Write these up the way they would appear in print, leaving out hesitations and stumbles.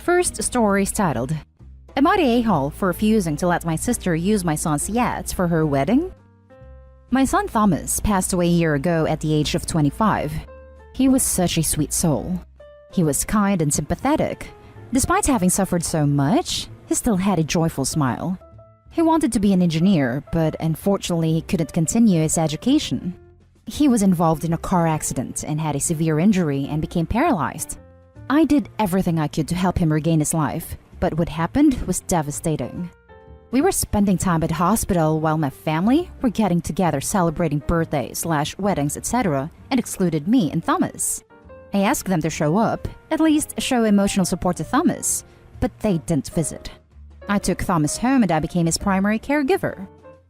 First story is titled, Am I the a-hole for refusing to let my sister use my son's yacht for her wedding? My son Thomas passed away a year ago at the age of 25. He was such a sweet soul. He was kind and sympathetic. Despite having suffered so much, he still had a joyful smile. He wanted to be an engineer, but unfortunately he couldn't continue his education. He was involved in a car accident and had a severe injury and became paralyzed. I did everything I could to help him regain his life, but what happened was devastating. We were spending time at the hospital while my family were getting together celebrating birthdays, weddings, etc., and excluded me and Thomas. I asked them to show up, at least show emotional support to Thomas, but they didn't visit. I took Thomas home and I became his primary caregiver.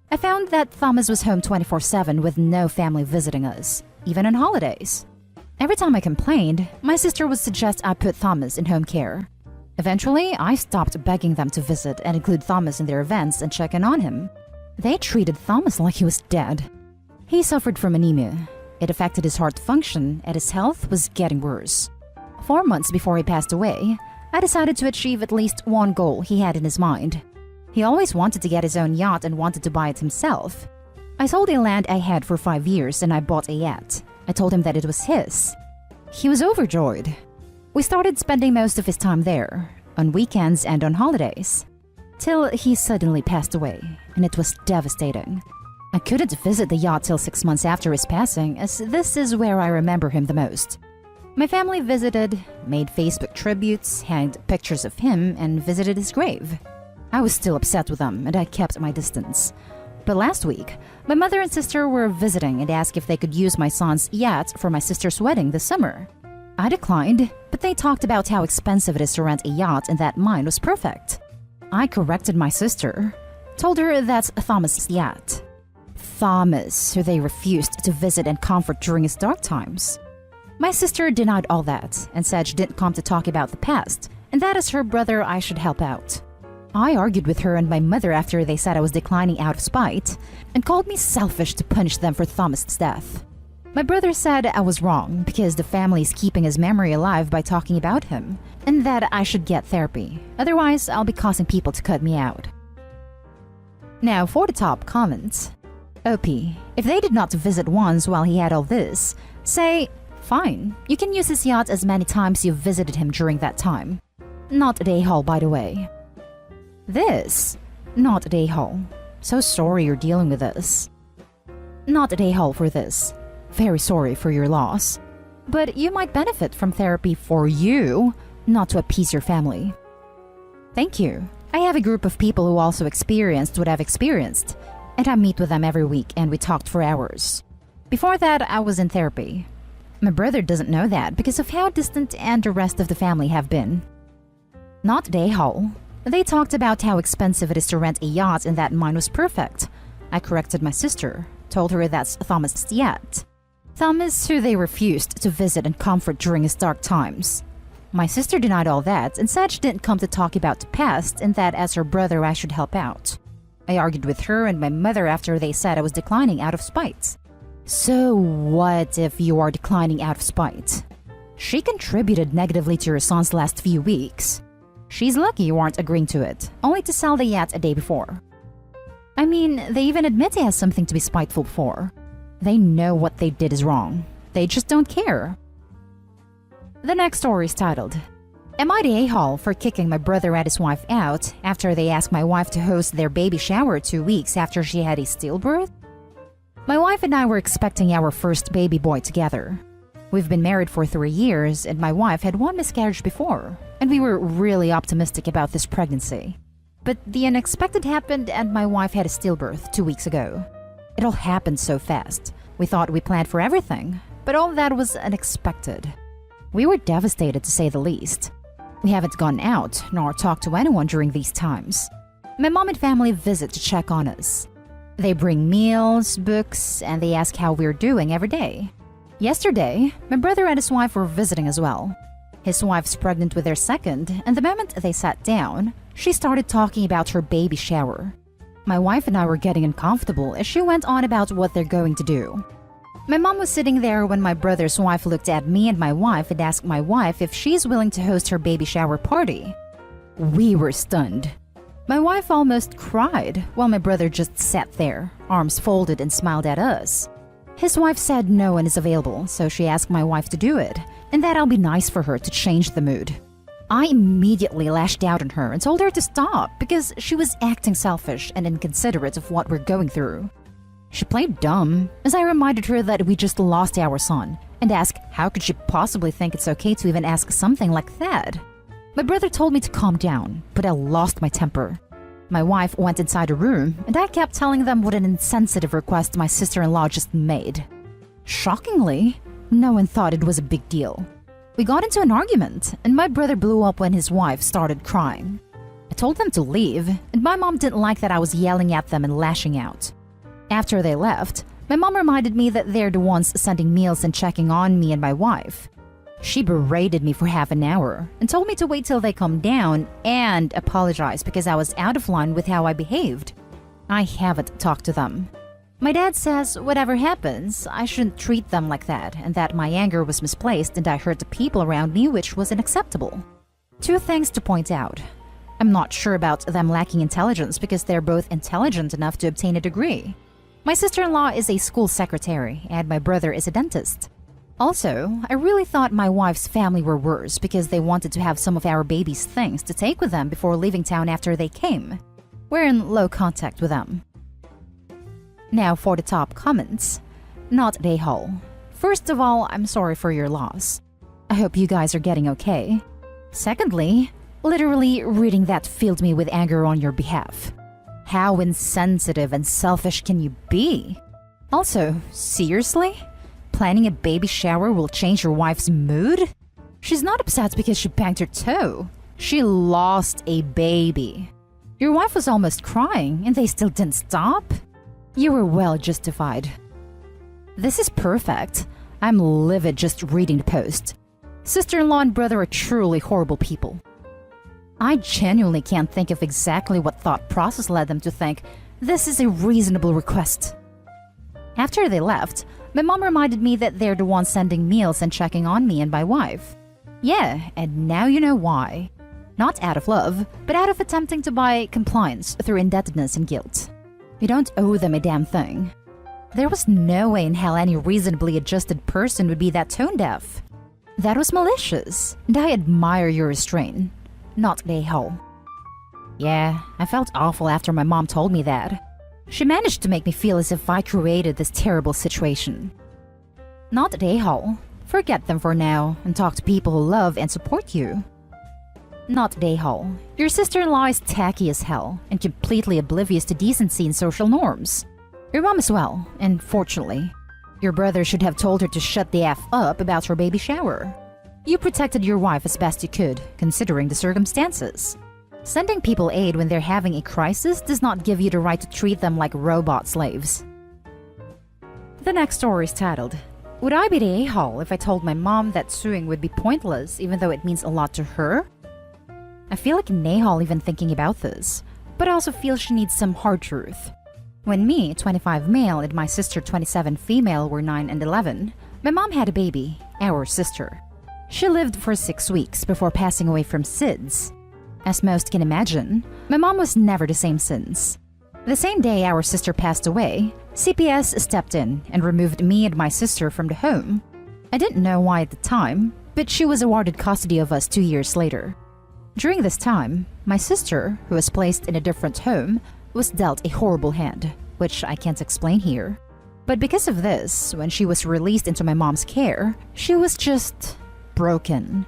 I found that Thomas was home 24/7 with no family visiting us, even on holidays. Every time I complained, my sister would suggest I put Thomas in home care. Eventually, I stopped begging them to visit and include Thomas in their events and check in on him. They treated Thomas like he was dead. He suffered from anemia. It affected his heart function and his health was getting worse. 4 months before he passed away, I decided to achieve at least one goal he had in his mind. He always wanted to get his own yacht and wanted to buy it himself. I sold a land I had for 5 years and I bought a yacht. I told him that it was his. He was overjoyed. We started spending most of his time there, on weekends and on holidays, till he suddenly passed away, and it was devastating. I couldn't visit the yacht till 6 months after his passing, as this is where I remember him the most. My family visited, made Facebook tributes, hanged pictures of him, and visited his grave. I was still upset with them, and I kept my distance. But last week, my mother and sister were visiting and asked if they could use my son's yacht for my sister's wedding this summer. I declined, but they talked about how expensive it is to rent a yacht and that mine was perfect. I corrected my sister, told her that's Thomas's yacht. Thomas, who they refused to visit and comfort during his dark times. My sister denied all that and said she didn't come to talk about the past, and that as her brother I should help out. I argued with her and my mother after they said I was declining out of spite and called me selfish to punish them for Thomas's death. My brother said I was wrong because the family is keeping his memory alive by talking about him, and that I should get therapy, otherwise I'll be causing people to cut me out. Now for the top comments. OP, if they did not visit once while he had all this, say, fine, you can use his yacht as many times you've visited him during that time. Not a day-haul, by the way. This, not a day-haul. So sorry you're dealing with this. Not a day-haul for this. Very sorry for your loss. But you might benefit from therapy for you, not to appease your family. Thank you. I have a group of people who also experienced what I've experienced, and I meet with them every week and we talked for hours. Before that, I was in therapy. My brother doesn't know that because of how distant and the rest of the family have been. Not day-haul. They talked about how expensive it is to rent a yacht and that mine was perfect. I corrected my sister, told her that's Thomas's yacht. Thomas, who they refused to visit and comfort during his dark times. My sister denied all that and said she didn't come to talk about the past and that as her brother I should help out. I argued with her and my mother after they said I was declining out of spite. So what if you are declining out of spite? She contributed negatively to your son's last few weeks. She's lucky you aren't agreeing to it, only to sell the yacht a day before. I mean, they even admit he has something to be spiteful for. They know what they did is wrong. They just don't care. The next story is titled, Am I the a-hole for kicking my brother and his wife out after they asked my wife to host their baby shower 2 weeks after she had a stillbirth? My wife and I were expecting our first baby boy together. We've been married for 3 years and my wife had 1 miscarriage before, and we were really optimistic about this pregnancy. But the unexpected happened and my wife had a stillbirth 2 weeks ago. It all happened so fast. We thought we planned for everything, but all that was unexpected. We were devastated to say the least. We haven't gone out nor talked to anyone during these times. My mom and family visit to check on us. They bring meals, books, and they ask how we're doing every day. Yesterday, my brother and his wife were visiting as well. His wife's pregnant with their second, and the moment they sat down, she started talking about her baby shower. My wife and I were getting uncomfortable as she went on about what they're going to do. My mom was sitting there when my brother's wife looked at me and my wife and asked my wife if she's willing to host her baby shower party, We were stunned. My wife almost cried while my brother just sat there, arms folded, and smiled at us. His wife said no one is available, so she asked my wife to do it, and that I'll be nice for her to change the mood. I immediately lashed out on her and told her to stop because she was acting selfish and inconsiderate of what we're going through. She played dumb as I reminded her that we just lost our son and asked how could she possibly think it's okay to even ask something like that. My brother told me to calm down, but I lost my temper. My wife went inside a room and I kept telling them what an insensitive request my sister-in-law just made. Shockingly, no one thought it was a big deal. We got into an argument and my brother blew up when his wife started crying. I told them to leave and my mom didn't like that I was yelling at them and lashing out. After they left, my mom reminded me that they're the ones sending meals and checking on me and my wife. She berated me for half an hour and told me to wait till they calmed down and apologize because I was out of line with how I behaved. I haven't talked to them. My dad says whatever happens, I shouldn't treat them like that and that my anger was misplaced and I hurt the people around me, which was unacceptable. Two things to point out. I'm not sure about them lacking intelligence because they're both intelligent enough to obtain a degree. My sister-in-law is a school secretary and my brother is a dentist. Also, I really thought my wife's family were worse because they wanted to have some of our baby's things to take with them before leaving town after they came. We're in low contact with them. Now for the top comments. Not a-hole. First of all, I'm sorry for your loss. I hope you guys are getting okay. Secondly, literally reading that filled me with anger on your behalf. How insensitive and selfish can you be? Also, seriously? Planning a baby shower will change your wife's mood? She's not upset because she banged her toe. She lost a baby. Your wife was almost crying and they still didn't stop? You were well justified. This is perfect. I'm livid just reading the post. Sister-in-law and brother are truly horrible people. I genuinely can't think of exactly what thought process led them to think this is a reasonable request. After they left, my mom reminded me that they're the ones sending meals and checking on me and my wife. Yeah, and now you know why. Not out of love, but out of attempting to buy compliance through indebtedness and guilt. You don't owe them a damn thing. There was no way in hell any reasonably adjusted person would be that tone-deaf. That was malicious, and I admire your restraint. Not a-hole. Yeah, I felt awful after my mom told me that. She managed to make me feel as if I created this terrible situation. Not a-hole. Forget them for now and talk to people who love and support you. Not a-hole. Your sister-in-law is tacky as hell and completely oblivious to decency and social norms. Your mom as well, and fortunately, your brother should have told her to shut the F up about her baby shower. You protected your wife as best you could, considering the circumstances. Sending people aid when they're having a crisis does not give you the right to treat them like robot slaves. The next story is titled, Would I be the a-hole if I told my mom that suing would be pointless even though it means a lot to her? I feel like an a-hole even thinking about this, but I also feel she needs some hard truth. When me, 25 male, and my sister, 27 female, were 9 and 11, my mom had a baby, our sister. She lived for 6 weeks before passing away from SIDS. As most can imagine, my mom was never the same since. The same day our sister passed away, CPS stepped in and removed me and my sister from the home. I didn't know why at the time, but she was awarded custody of us 2 years later. During this time, my sister, who was placed in a different home, was dealt a horrible hand, which I can't explain here. But because of this, when she was released into my mom's care, she was just broken.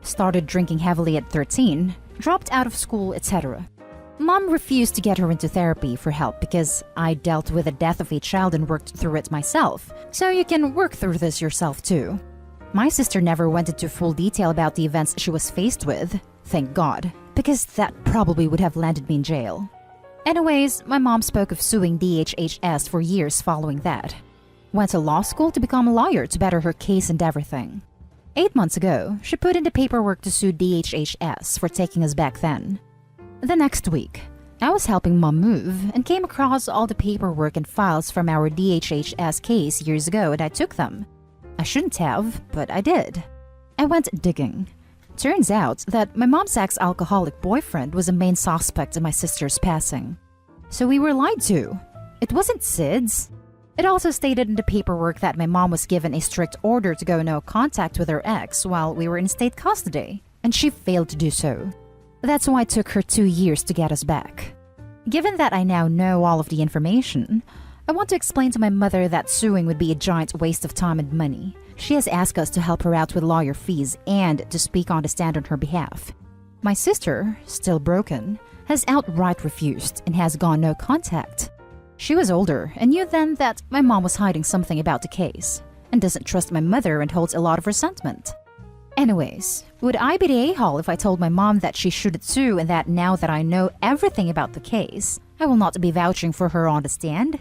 Started drinking heavily at 13, dropped out of school, etc. Mom refused to get her into therapy for help because I dealt with the death of a child and worked through it myself, so you can work through this yourself too. My sister never went into full detail about the events she was faced with, thank God, because that probably would have landed me in jail. Anyways, my mom spoke of suing DHHS for years following that. Went to law school to become a lawyer to better her case and everything. 8 months ago, she put in the paperwork to sue DHHS for taking us back then. The next week, I was helping Mom move and came across all the paperwork and files from our DHHS case years ago and I took them. I shouldn't have, but I did. I went digging. Turns out that my mom's ex-alcoholic boyfriend was a main suspect in my sister's passing. So we were lied to. It wasn't Sid's. It also stated in the paperwork that my mom was given a strict order to go no contact with her ex while we were in state custody, and she failed to do so. That's why it took her 2 years to get us back. Given that I now know all of the information, I want to explain to my mother that suing would be a giant waste of time and money. She has asked us to help her out with lawyer fees and to speak on the stand on her behalf. My sister, still broken, has outright refused and has gone no contact. She was older and knew then that my mom was hiding something about the case and doesn't trust my mother and holds a lot of resentment. Anyways, would I be the a-hole if I told my mom that she shouldn't sue and that now that I know everything about the case, I will not be vouching for her on the stand?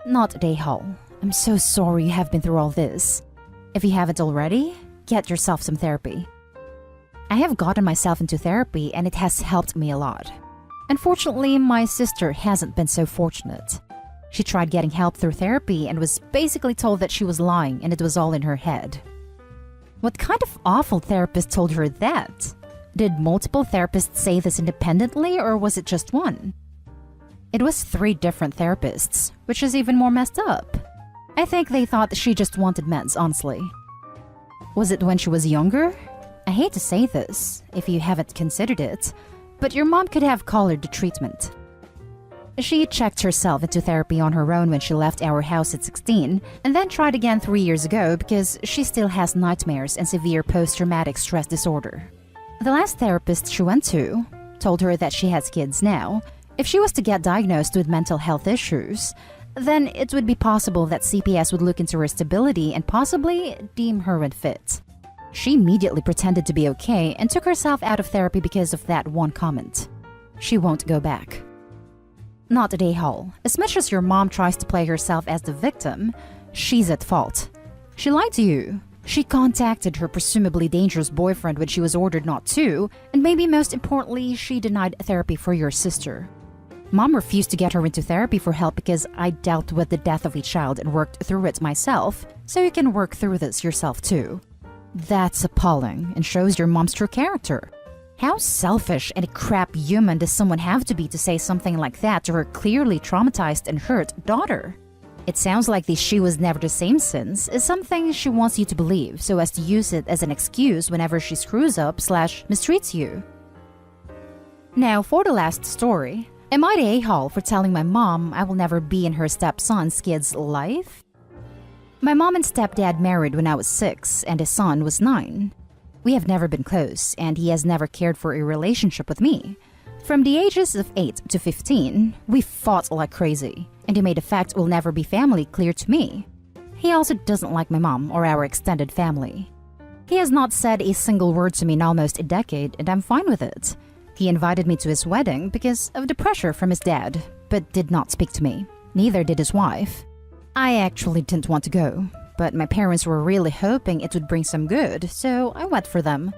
Not the a-hole. I'm so sorry you have been through all this. If you haven't already, get yourself some therapy. I have gotten myself into therapy and it has helped me a lot. Unfortunately, my sister hasn't been so fortunate. She tried getting help through therapy and was basically told that she was lying and it was all in her head. What kind of awful therapist told her that? Did multiple therapists say this independently or was it just one? It was 3 different therapists, which is even more messed up. I think they thought she just wanted meds, honestly. Was it when she was younger? I hate to say this, if you haven't considered it, but your mom could have collared the treatment. She checked herself into therapy on her own when she left our house at 16, and then tried again 3 years ago because she still has nightmares and severe post-traumatic stress disorder. The last therapist she went to told her that she has kids now. If she was to get diagnosed with mental health issues, then it would be possible that CPS would look into her stability and possibly deem her unfit. She immediately pretended to be okay and took herself out of therapy because of that one comment. She won't go back. Not a a-hole. As much as your mom tries to play herself as the victim, she's at fault. She lied to you. She contacted her presumably dangerous boyfriend when she was ordered not to, and maybe most importantly, she denied therapy for your sister. Mom refused to get her into therapy for help because I dealt with the death of a child and worked through it myself, so you can work through this yourself too. That's appalling and shows your mom's true character. How selfish and a crap human does someone have to be to say something like that to her clearly traumatized and hurt daughter? It sounds like the "she was never the same since" is something she wants you to believe so as to use it as an excuse whenever she screws up / mistreats you. Now for the last story. Am I the a-hole for telling my mom I will never be in her stepson's kid's life? My mom and stepdad married when I was 6 and his son was 9. We have never been close and he has never cared for a relationship with me. From the ages of 8 to 15, we fought like crazy and he made the fact we'll never be family clear to me. He also doesn't like my mom or our extended family. He has not said a single word to me in almost a decade and I'm fine with it. He invited me to his wedding because of the pressure from his dad, but did not speak to me. Neither did his wife. I actually didn't want to go, but my parents were really hoping it would bring some good, so I went for them.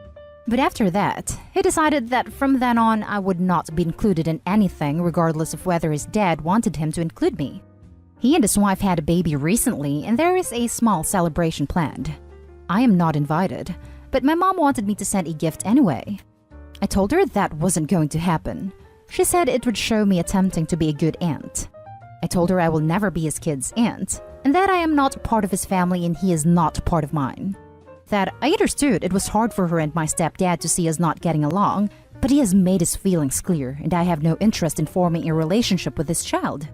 But after that, he decided that from then on I would not be included in anything regardless of whether his dad wanted him to include me. He and his wife had a baby recently and there is a small celebration planned. I am not invited, but my mom wanted me to send a gift anyway. I told her that wasn't going to happen. She said it would show me attempting to be a good aunt. I told her I will never be his kid's aunt, and that I am not part of his family and he is not part of mine. That I understood it was hard for her and my stepdad to see us not getting along, but he has made his feelings clear and I have no interest in forming a relationship with this child.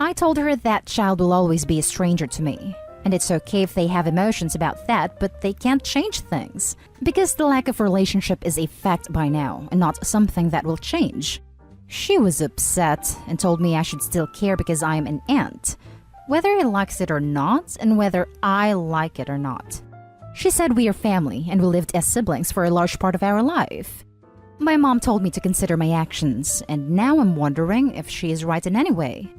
I told her that child will always be a stranger to me. And it's okay if they have emotions about that, but they can't change things. Because the lack of relationship is a fact by now, and not something that will change. She was upset and told me I should still care because I am an aunt. Whether he likes it or not, and whether I like it or not. She said we are family, and we lived as siblings for a large part of our life. My mom told me to consider my actions, and now I'm wondering if she is right in any way.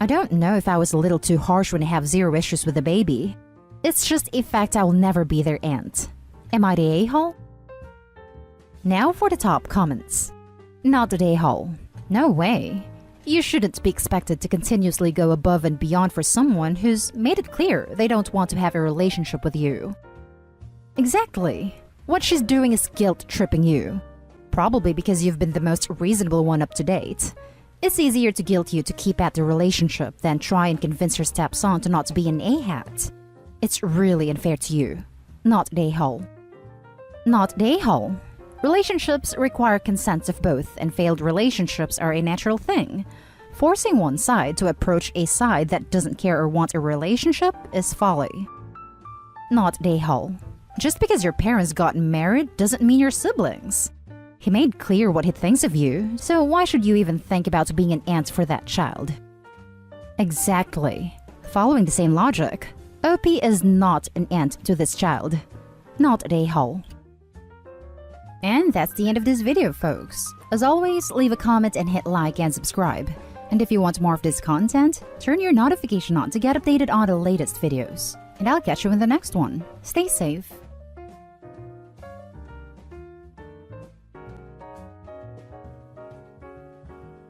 I don't know if I was a little too harsh when I have 0 issues with the baby. It's just a fact I will never be their aunt. Am I the a-hole? Now for the top comments. Not the a-hole. No way. You shouldn't be expected to continuously go above and beyond for someone who's made it clear they don't want to have a relationship with you. Exactly. What she's doing is guilt-tripping you. Probably because you've been the most reasonable one up to date. It's easier to guilt you to keep at the relationship than try and convince your stepson to not be an a-hat. It's really unfair to you. Not the a-hole. Not the a-hole. Relationships require consent of both, and failed relationships are a natural thing. Forcing one side to approach a side that doesn't care or want a relationship is folly. Not the a-hole. Just because your parents got married doesn't mean you're siblings. He made clear what he thinks of you, so why should you even think about being an aunt for that child? Exactly. Following the same logic, OP is not an aunt to this child. Not the a-hole. And that's the end of this video, folks. As always, leave a comment and hit like and subscribe. And if you want more of this content, turn your notification on to get updated on the latest videos. And I'll catch you in the next one. Stay safe.